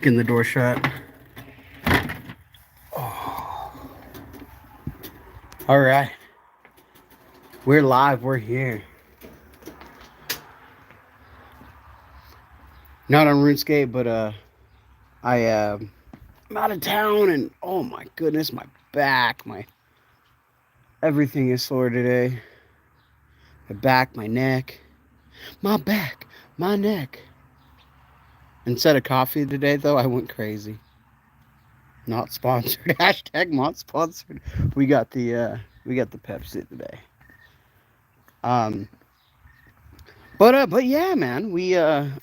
Getting the door shut. Oh. All right. We're live. We're here. Not on Runescape, but I'm out of town, and oh my goodness, my back, my everything is sore today. My back, my neck, my back, my neck. Instead of coffee today, though, I went crazy. Not sponsored. Hashtag not sponsored. We got the Pepsi today. Um, but yeah, man,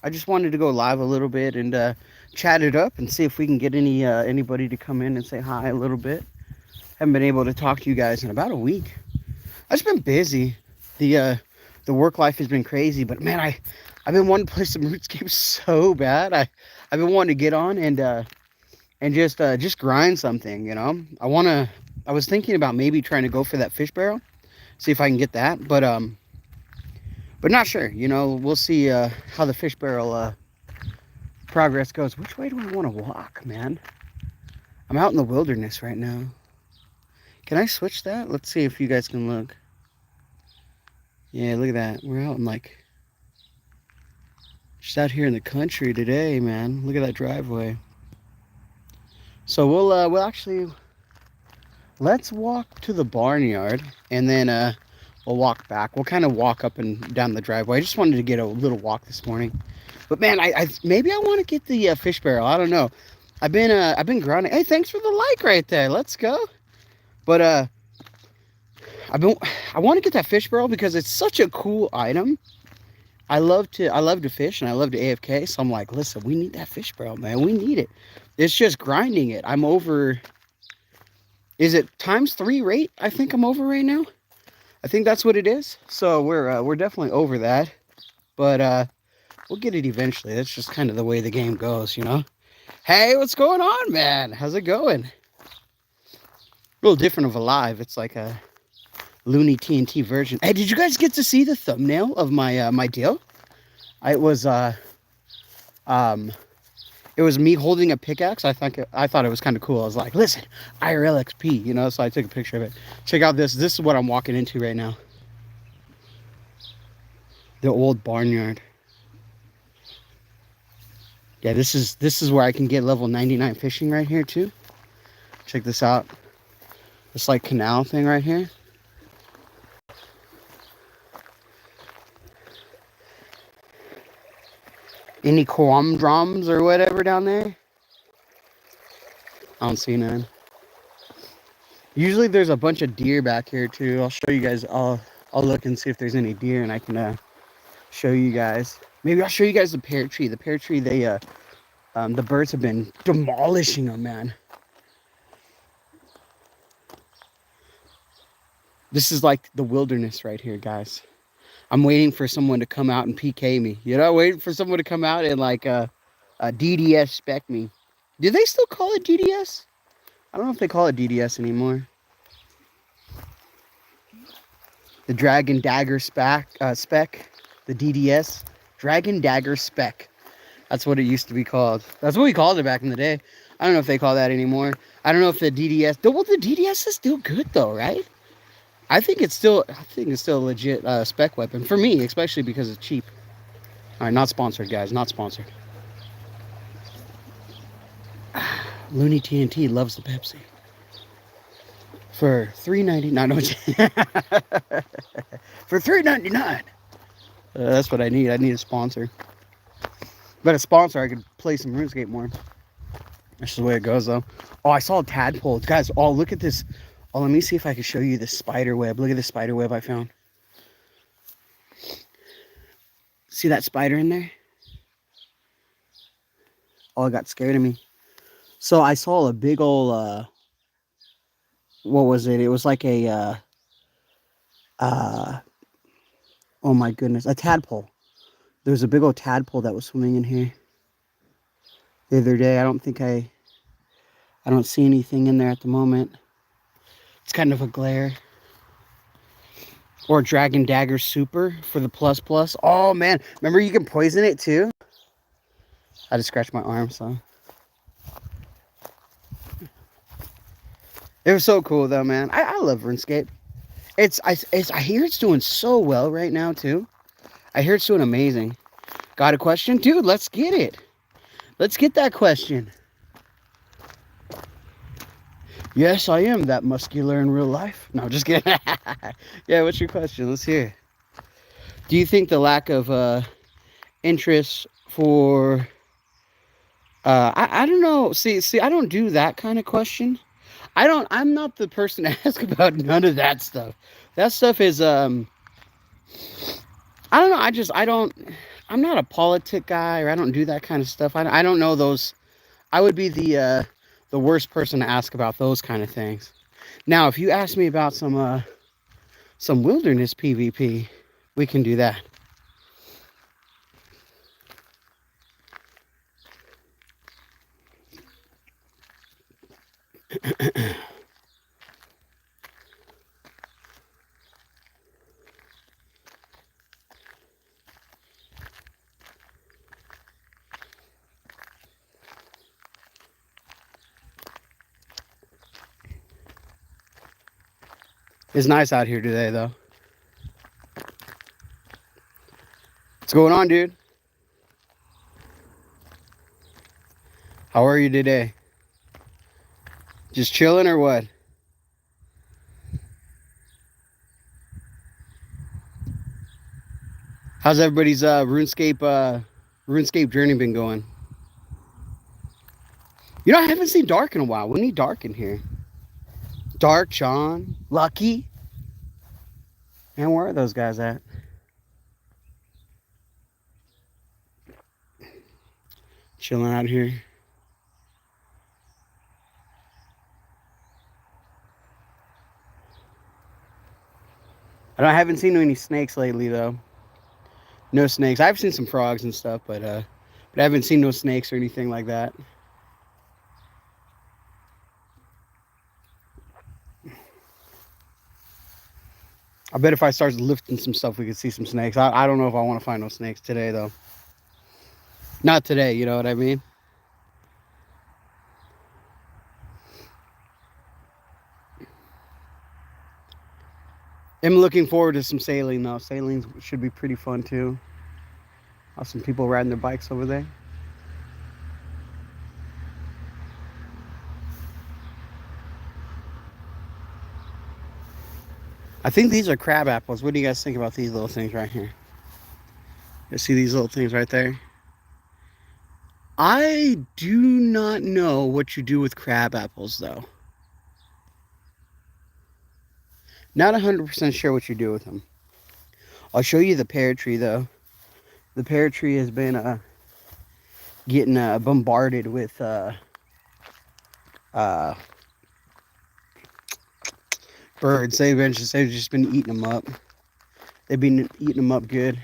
I just wanted to go live a little bit and chat it up and see if we can get anybody to come in and say hi a little bit. Haven't been able to talk to you guys in about a week. I've just been busy. The work life has been crazy, but man, I've been wanting to play some RuneScape so bad. I've been wanting to get on and just grind something, you know. I was thinking about maybe trying to go for that fish barrel, see if I can get that, but not sure. You know, we'll see how the fish barrel progress goes. Which way do I want to walk, man? I'm out in the wilderness right now. Can I switch that? Let's see if you guys can look. Yeah, look at that. We're out in just out here in the country today, man. Look at that driveway. So we'll actually, let's walk to the barnyard and then we'll walk back. We'll kind of walk up and down the driveway. I just wanted to get a little walk this morning. But man, I maybe I want to get the fish barrel. I don't know. I've been grinding. Hey, thanks for the like right there. Let's go. But I want to get that fish barrel because it's such a cool item. I love to fish and I love to AFK. So I'm like, listen, we need that fish barrel, man. We need it. It's just grinding it. I'm over. Is it ×3 rate? I think I'm over right now. I think that's what it is. So we're definitely over that. But we'll get it eventually. That's just kind of the way the game goes, you know. Hey, what's going on, man? How's it going? A little different of a live. It's like a Looney TNT version. Hey, did you guys get to see the thumbnail of my my deal? It was me holding a pickaxe. I thought it was kind of cool. I was like, listen, IRL XP, you know. So I took a picture of it. Check out this. This is what I'm walking into right now. The old barnyard. Yeah, this is where I can get level 99 fishing right here too. Check this out. This like canal thing right here. Any quam drums or whatever down there? I don't see none. Usually there's a bunch of deer back here too. I'll show you guys. I'll look and see if there's any deer and I can show you guys. Maybe I'll show you guys the pear tree. The pear tree, the birds have been demolishing them, man. This is like the wilderness right here, guys. I'm waiting for someone to come out and PK me. You know, waiting for someone to come out and like a DDS spec me. Do they still call it DDS? I don't know if they call it DDS anymore. The Dragon Dagger spec, the DDS. Dragon Dagger spec. That's what it used to be called. That's what we called it back in the day. I don't know if they call that anymore. I don't know if the DDS... Well, the DDS is still good though, right? I think it's still a legit spec weapon. For me, especially because it's cheap. Alright, not sponsored, guys. Not sponsored. Looney TNT loves the Pepsi. For $3.99. No, for $3.99. That's what I need. I need a sponsor. But a sponsor, I could play some RuneScape more. That's just the way it goes, though. Oh, I saw a tadpole. Guys, oh, look at this. Oh, let me see if I can show you this spider web. Look at this spider web I found. See that spider in there? Oh, it got scared of me. So I saw a big old, what was it? It was like a, oh my goodness, a tadpole. There was a big old tadpole that was swimming in here the other day. I don't see anything in there at the moment. It's kind of a glare. Or Dragon Dagger Super for the ++. Oh man, remember you can poison it too? I just scratched my arm, so. It was so cool though, man. I love RuneScape. I hear it's doing so well right now too. I hear it's doing amazing. Got a question, dude? Let's get it. Let's get that question. Yes, I am that muscular in real life. No, just kidding. Yeah, what's your question? Let's hear. Do you think the lack of interest for I don't know. See, I don't do that kind of question. I'm not the person to ask about none of that stuff. That stuff is I don't know. I don't I'm not a politic guy, or I don't do that kind of stuff. I don't know those. I would be the worst person to ask about those kind of things. Now, if you ask me about some wilderness PvP, we can do that. It's nice out here today, though. What's going on, dude? How are you today? Just chilling or what? How's everybody's RuneScape journey been going? You know, I haven't seen Dark in a while. We need Dark in here. Dark, Sean, Lucky. Man, where are those guys at? Chilling out here. I haven't seen any snakes lately, though. No snakes. I've seen some frogs and stuff, but I haven't seen no snakes or anything like that. I bet if I start lifting some stuff, we could see some snakes. I don't know if I want to find no snakes today, though. Not today, you know what I mean? I'm looking forward to some sailing, though. Sailing should be pretty fun, too. Have some people riding their bikes over there. I think these are crab apples. What do you guys think about these little things right here? You see these little things right there? I do not know what you do with crab apples, though. Not 100% sure what you do with them. I'll show you the pear tree, though. The pear tree has been getting bombarded with birds. They've just been eating them up. They've been eating them up good.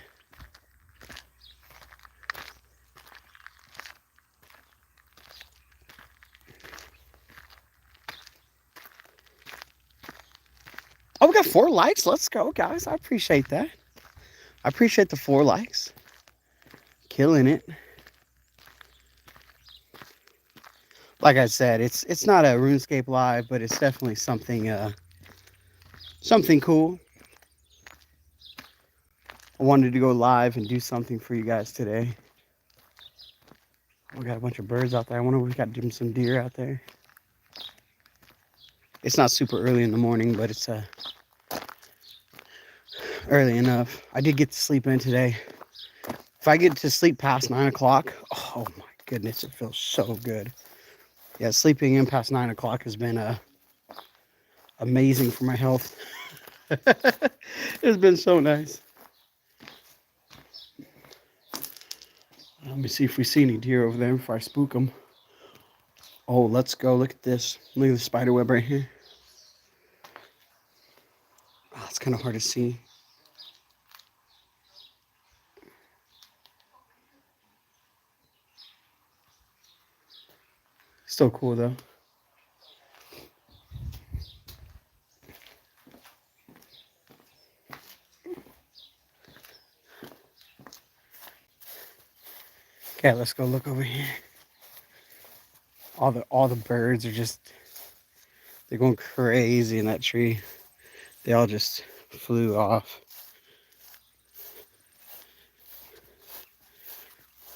Oh, we got 4 likes. Let's go, guys. I appreciate that. I appreciate the 4 likes. Killing it. Like I said, it's not a RuneScape live, but it's definitely something something cool. I wanted to go live and do something for you guys today. We got a bunch of birds out there. I wonder if we got some deer out there. It's not super early in the morning, but it's early enough. I did get to sleep in today. If I get to sleep past 9 o'clock, oh my goodness, it feels so good. Yeah, sleeping in past 9 o'clock has been amazing for my health. It's been so nice. Let me see if we see any deer over there before I spook them. Oh, let's go. Look at this. Look at the spider web right here. Oh, it's kind of hard to see. Still cool, though. Okay, let's go look over here. All the birds are just They're going crazy in that tree. They all just flew off.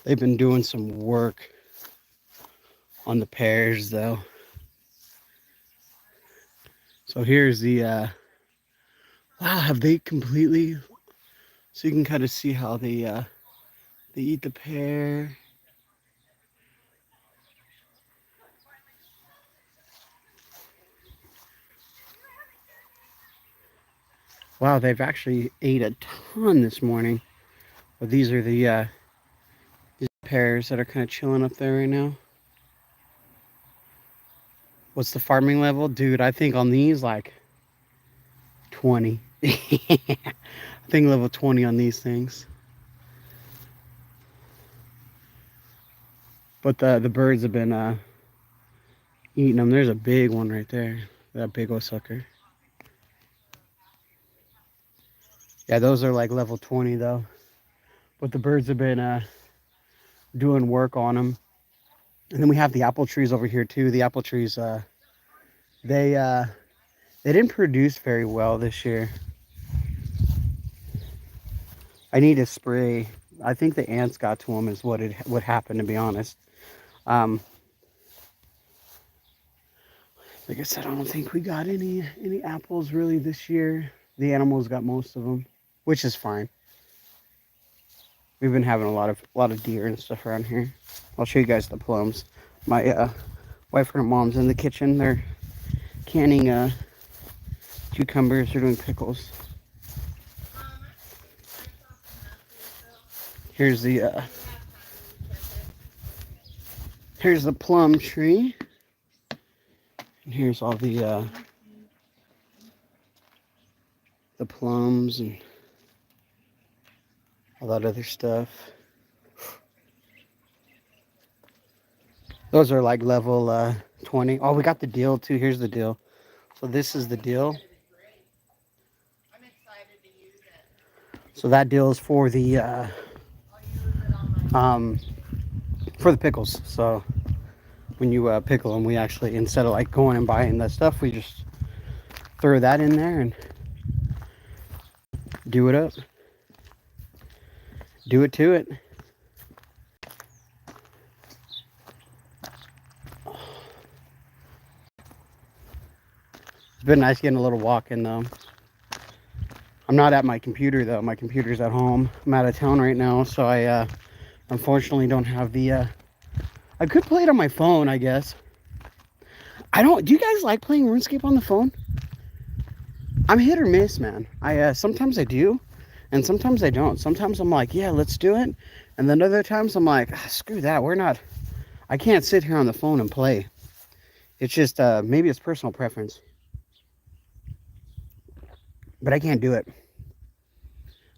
They've been doing some work on the pears though. So here's the, wow, have they completely, so you can kind of see how they eat the pear. Wow, they've actually ate a ton this morning. But these are the these pears that are kind of chilling up there right now. What's the farming level? Dude, I think on these, like 20. I think level 20 on these things. But the birds have been eating them. There's a big one right there. That big old sucker. Yeah, those are like level 20 though. But the birds have been doing work on them. And then we have the apple trees over here too. The apple trees, they didn't produce very well this year. I need to spray. I think the ants got to them is what happened, to be honest. Like I said, I don't think we got any apples really this year. The animals got most of them, which is fine. We've been having a lot of deer and stuff around here. I'll show you guys the plums. My wife and her mom's in the kitchen. They're canning cucumbers. They're doing pickles. Here's the plum tree. And here's all the plums and all that other stuff. Those are like level 20. Oh, we got the deal too. Here's the deal. So this is the deal. I'm excited to use it. So that deal is for the pickles. So when you pickle them, we actually, instead of like going and buying that stuff, we just throw that in there and do it up. Do it to it. It's been nice getting a little walk in though. I'm not at my computer though. My computer's at home. I'm out of town right now, so I unfortunately don't have the I could play it on my phone, I guess. Do you guys like playing RuneScape on the phone? I'm hit or miss, man. Sometimes I do, and sometimes I don't. Sometimes I'm like, yeah, let's do it. And then other times I'm like, screw that. I can't sit here on the phone and play. It's just, maybe it's personal preference. But I can't do it.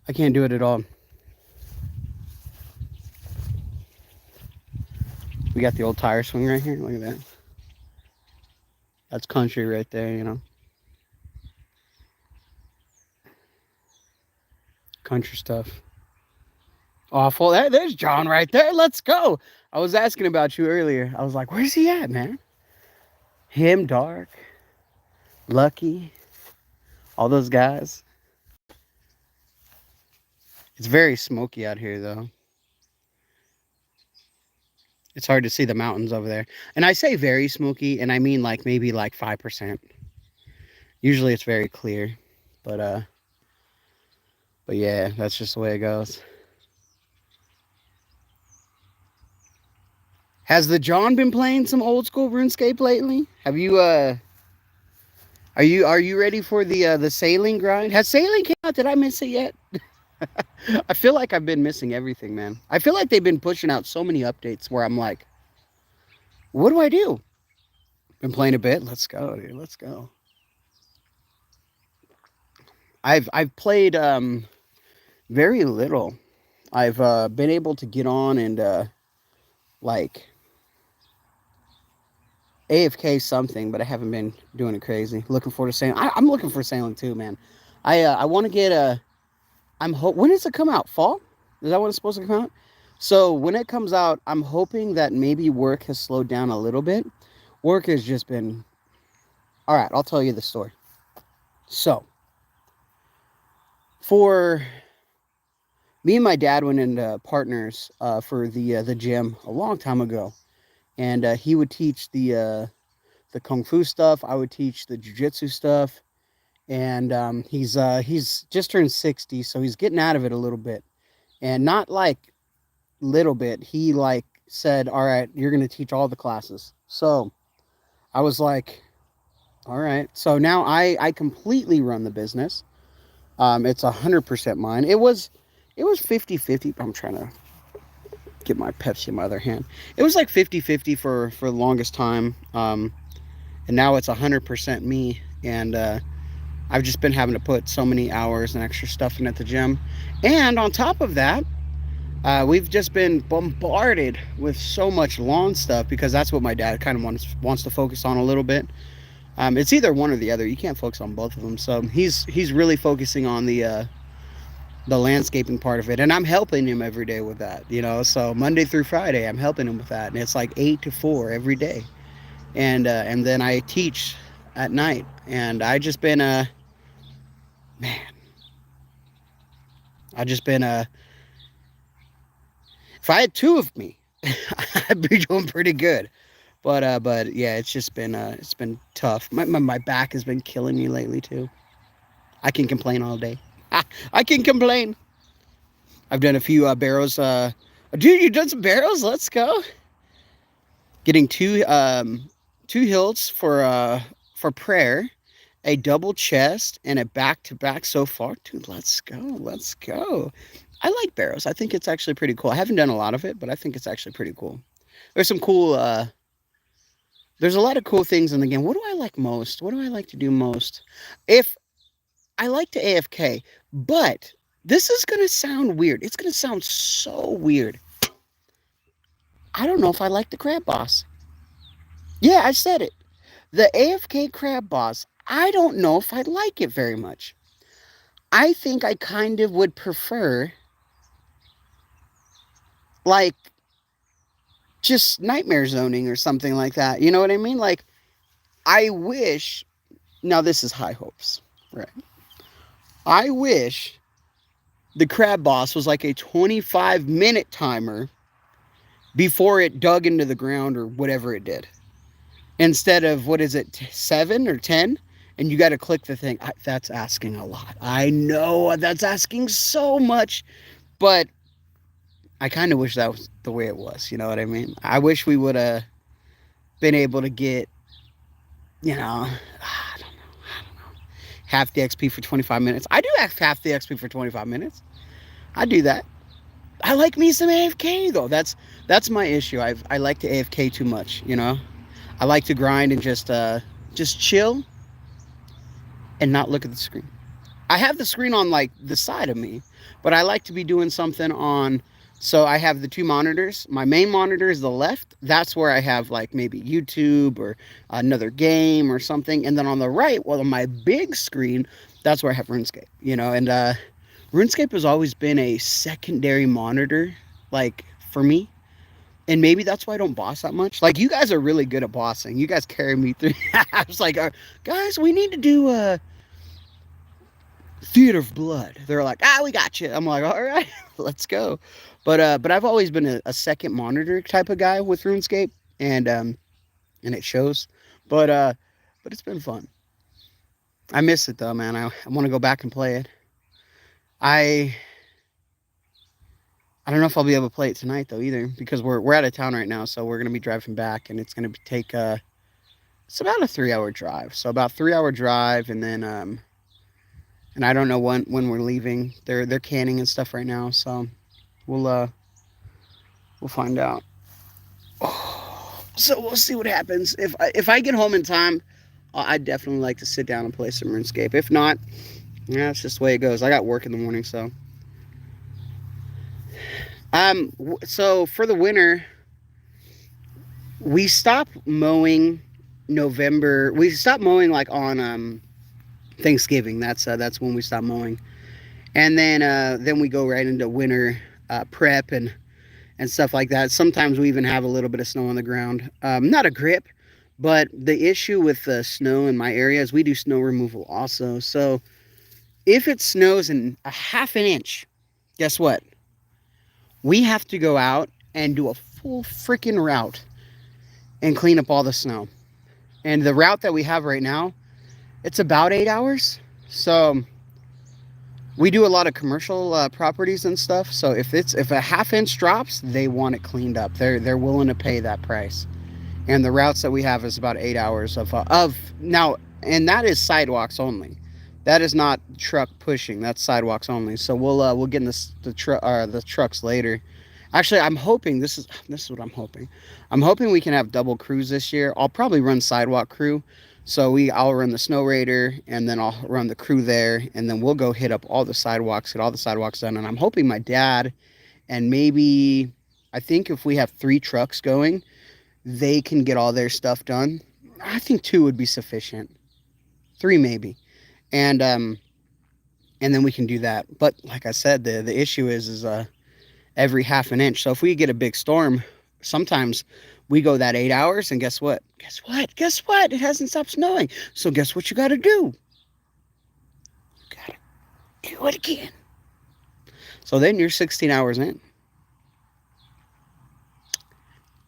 I can't do it at all. We got the old tire swing right here. Look at that. That's country right there, you know. Country stuff. Awful. There's John right there. Let's go. I was asking about you earlier. I was like, where's he at, man? Him, Dark, Lucky, all those guys. It's very smoky out here, though. It's hard to see the mountains over there. And I say very smoky, and I mean like maybe like 5%. Usually it's very clear. But yeah, that's just the way it goes. Has the John been playing some old school RuneScape lately? Have you are you ready for the sailing grind? Has sailing came out? Did I miss it yet? I feel like I've been missing everything, man. I feel like they've been pushing out so many updates where I'm like, what do I do? Been playing a bit. Let's go, dude. Let's go. I've played very little. I've been able to get on and like AFK something, but I haven't been doing it crazy. Looking forward to sailing. I'm looking for sailing too, man. I want to get a. When does it come out? Fall? Is that when it's supposed to come out? So when it comes out, I'm hoping that maybe work has slowed down a little bit. Work has just been All right, I'll tell you the story. So, for me and my dad went into partners for the gym a long time ago, and he would teach the kung fu stuff. I would teach the jujitsu stuff, and he's just turned 60, so he's getting out of it a little bit, and not like little bit. He like said, "All right, you're gonna teach all the classes." So I was like, "All right." So now I completely run the business. It's 100% mine. It was 50-50. I'm trying to get my Pepsi in my other hand. It was like 50-50 for the longest time. And now it's 100% me. And I've just been having to put so many hours and extra stuff in at the gym. And on top of that, we've just been bombarded with so much lawn stuff because that's what my dad kind of wants to focus on a little bit. It's either one or the other. You can't focus on both of them. So he's really focusing on the landscaping part of it, and I'm helping him every day with that. So Monday through Friday, I'm helping him with that, and it's like 8 to 4 every day, and then I teach at night, and I just been man, I just been if I had two of me, I'd be doing pretty good. But yeah, it's been tough. My back has been killing me lately too. I can complain all day. I can complain. I've done a few barrows. Dude, you done some barrows? Let's go. Getting two hills for prayer, a double chest, and a back to back so far. Dude, let's go. Let's go. I like barrows. I think it's actually pretty cool. I haven't done a lot of it, but I think it's actually pretty cool. There's some cool. There's a lot of cool things in the game. What do I like most? What do I like to do most? If I like to AFK, but this is going to sound weird. It's going to sound so weird. I don't know if I like the crab boss. Yeah, I said it. The AFK crab boss, I don't know if I like it very much. I think I kind of would prefer, like, just nightmare zoning or something like that. You know what I mean? Like, I wish, now this is high hopes, right? I wish the crab boss was like a 25-minute timer before it dug into the ground or whatever it did. Instead of, what is it, 7 or 10? And you got to click the thing. That's asking a lot. I know that's asking so much, but I kind of wish that was the way it was. You know what I mean? I wish we would have been able to get, I don't know, half the XP for 25 minutes. I do have half the XP for 25 minutes. I do that. I like me some AFK though. That's my issue. I like to AFK too much. I like to grind and just chill and not look at the screen. I have the screen on like the side of me, but I like to be doing something on. So I have the two monitors. My main monitor is the left. That's where I have like maybe YouTube or another game or something. And then on the right, well, on my big screen, that's where I have RuneScape. And RuneScape has always been a secondary monitor, like for me. And maybe that's why I don't boss that much. Like, you guys are really good at bossing. You guys carry me through. I was like, guys, we need to do Theater of Blood. They're like, we got you. I'm like, all right, let's go. But I've always been a second monitor type of guy with RuneScape, and it shows. But it's been fun. I miss it though, man. I want to go back and play it. I don't know if I'll be able to play it tonight though either, because we're out of town right now, so we're gonna be driving back, and it's gonna take it's about a 3-hour drive. So about 3-hour drive, and then and I don't know when we're leaving. They're canning and stuff right now, so we'll find out. So we'll see what happens. If I get home in time, I'd definitely like to sit down and play some RuneScape. If not, yeah, it's just the way it goes. I got work in the morning, so. So for the winter, we stopped mowing November. We stopped mowing like on Thanksgiving. That's when we stopped mowing, and then we go right into winter prep and stuff like that. Sometimes we even have a little bit of snow on the ground. Not a grip, But the issue with the snow in my area is we do snow removal also. So if it snows in a half an inch, guess what? We have to go out and do a full freaking route and clean up all the snow. And the route that we have right now, it's about 8 hours. So we do a lot of commercial properties and stuff. So if a half inch drops, they want it cleaned up. They're willing to pay that price. And the routes that we have is about 8 hours of now, and that is sidewalks only. That is not truck pushing. That's sidewalks only. So we'll get in the trucks later. Actually, I'm hoping this is what I'm hoping. I'm hoping we can have double crews this year. I'll probably run sidewalk crew. So I'll run the snow raider and then I'll run the crew there and then we'll go hit up all the sidewalks, get all the sidewalks done. And I'm hoping my dad and maybe I think if we have 3 trucks going, they can get all their stuff done. I think 2 would be sufficient. 3 maybe. And then we can do that. But like I said, the issue is every half an inch. So if we get a big storm, sometimes we go that 8 hours and guess what? Guess what? It hasn't stopped snowing. So guess what you got to do? You got to do it again. So then you're 16 hours in.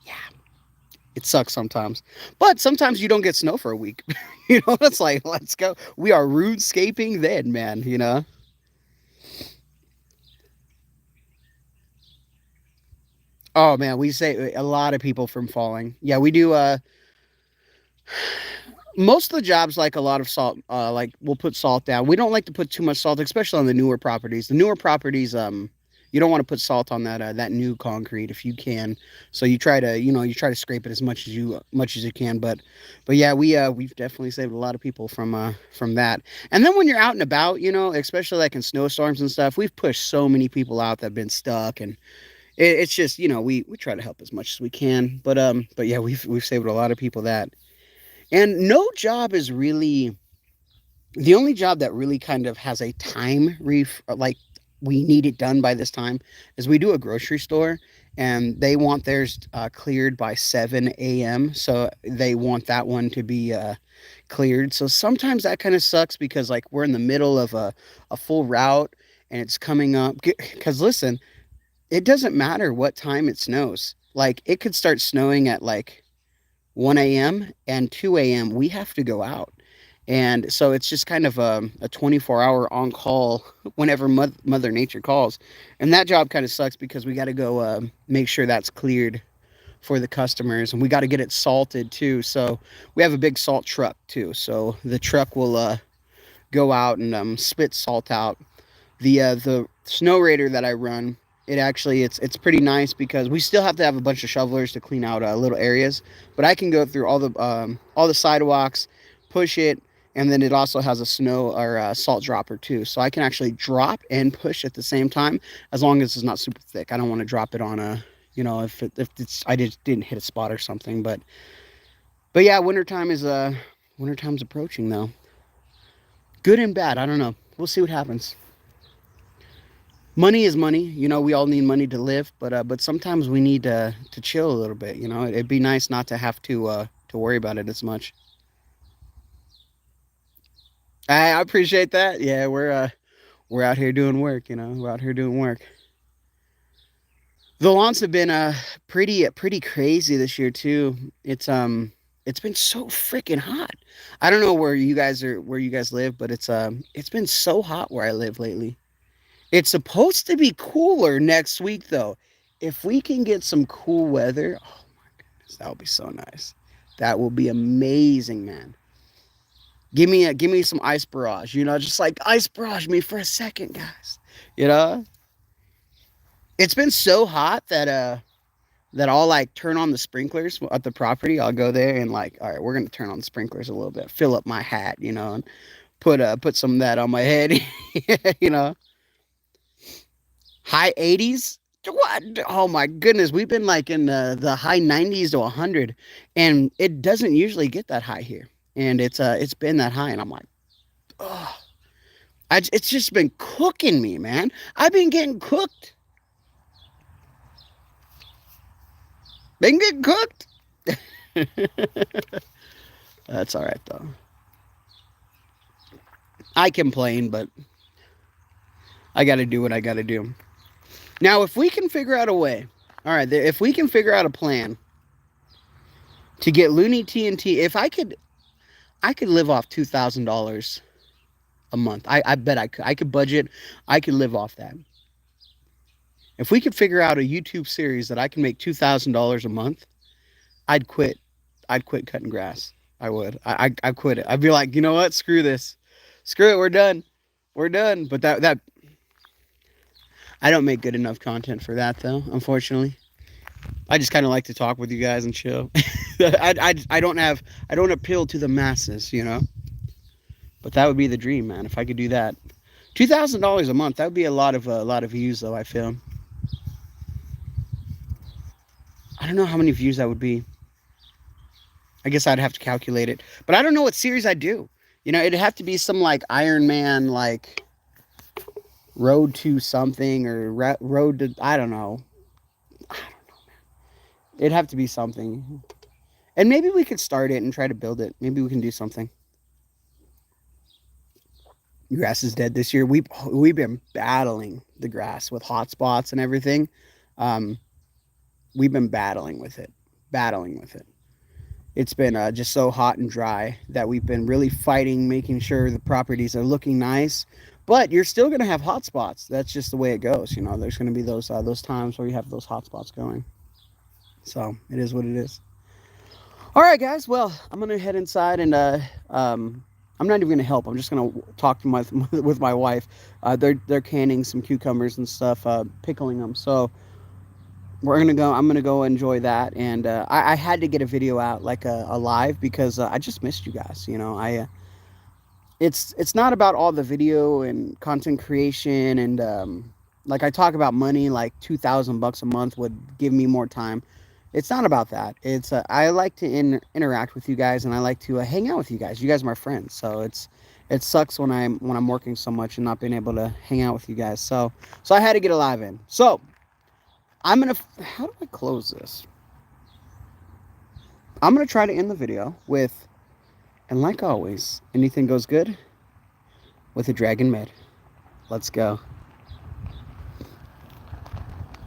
Yeah. It sucks sometimes. But sometimes you don't get snow for a week. You know, it's like, let's go. We are runescaping then, man, you know? Oh man, we say a lot of people from falling. Yeah, we do most of the jobs like a lot of salt, like we'll put salt down. We don't like to put too much salt, especially on the newer properties. The newer properties, you don't want to put salt on that new concrete if you can. So you try to, you try to scrape it as much as you can. But yeah, we've definitely saved a lot of people from that. And then when you're out and about, especially like in snowstorms and stuff, we've pushed so many people out that have been stuck, and it's just, we try to help as much as we can. But yeah, we've saved a lot of people that. And no job is really the only job that really kind of has a time like we need it done by this time is we do a grocery store and they want theirs cleared by 7 a.m. So they want that one to be cleared. So sometimes that kind of sucks because like we're in the middle of a full route and it's coming up. Because listen, it doesn't matter what time it snows. Like it could start snowing at like 1 a.m. and 2 a.m. we have to go out. And so it's just kind of a 24-hour on call whenever Mother Nature calls. And that job kind of sucks because we got to go make sure that's cleared for the customers. And we got to get it salted too. So we have a big salt truck too. So the truck will go out and spit salt out. The snow raider that I run, it's pretty nice because we still have to have a bunch of shovelers to clean out little areas, but I can go through all the sidewalks, push it, and then it also has a snow or a salt dropper too, so I can actually drop and push at the same time as long as it's not super thick. I don't want to drop it on if it's I just didn't hit a spot or something, but yeah, wintertime's approaching though. Good and bad, I don't know. We'll see what happens. Money is money, we all need money to live, but sometimes we need to chill a little bit, it'd be nice not to have to worry about it as much. I appreciate that. Yeah, we're out here doing work, we're out here doing work. The lawns have been pretty crazy this year too. It's been so freaking hot. I don't know where you guys live, but it's been so hot where I live lately. It's supposed to be cooler next week, though. If we can get some cool weather, oh my goodness, that would be so nice. That will be amazing, man. Give me some ice barrage, just like ice barrage me for a second, guys. You know, it's been so hot that I'll like turn on the sprinklers at the property. I'll go there and like, all right, we're gonna turn on the sprinklers a little bit, fill up my hat, and put some of that on my head, you know. High 80s? What? Oh my goodness. We've been like in the high 90s to 100, and it doesn't usually get that high here. And it's been that high, and I'm like, oh, it's just been cooking me, man. I've been getting cooked. Been getting cooked. That's all right though. I complain, but I got to do what I got to do. Now, if we can figure out a way, all right, if we can figure out a plan to get Looney TNT, if I could live off $2,000 a month. I bet I could. I could budget. I could live off that. If we could figure out a YouTube series that I can make $2,000 a month, I'd quit. I'd quit cutting grass. I would. I quit it. I'd be like, you know what? Screw this. Screw it. We're done. We're done. But that I don't make good enough content for that though. Unfortunately, I just kind of like to talk with you guys and chill. I don't appeal to the masses, you know. But that would be the dream, man. If I could do that, $2,000 a month. That would be a lot of views, though. I feel. I don't know how many views that would be. I guess I'd have to calculate it. But I don't know what series I'd do. You know, it'd have to be some like Iron Man, like Road to something or Road to, I don't know. I don't know, man. It'd have to be something. And maybe we could start it and try to build it. Maybe we can do something. Grass is dead this year. We've been battling the grass with hot spots and everything. Um, we've been battling with it. Battling with it. It's been just so hot and dry that we've been really fighting, making sure the properties are looking nice. But you're still going to have hot spots. That's just the way it goes. You know, there's going to be those times where you have those hot spots going. So it is what it is. All right, guys. Well, I'm going to head inside and I'm not even going to help. I'm just going to talk to with my wife. They're canning some cucumbers and stuff, pickling them. So I'm gonna go enjoy that, and I had to get a video out, like a live, because I just missed you guys. You know, it's not about all the video and content creation, and like I talk about money, like $2,000 a month would give me more time. It's not about that. It's I like to interact with you guys, and I like to hang out with you guys. You guys are my friends, so it sucks when I'm working so much and not being able to hang out with you guys. So I had to get a live in. So how do I close this? I'm going to try to end the video with, and like always, anything goes good with a dragon med. Let's go.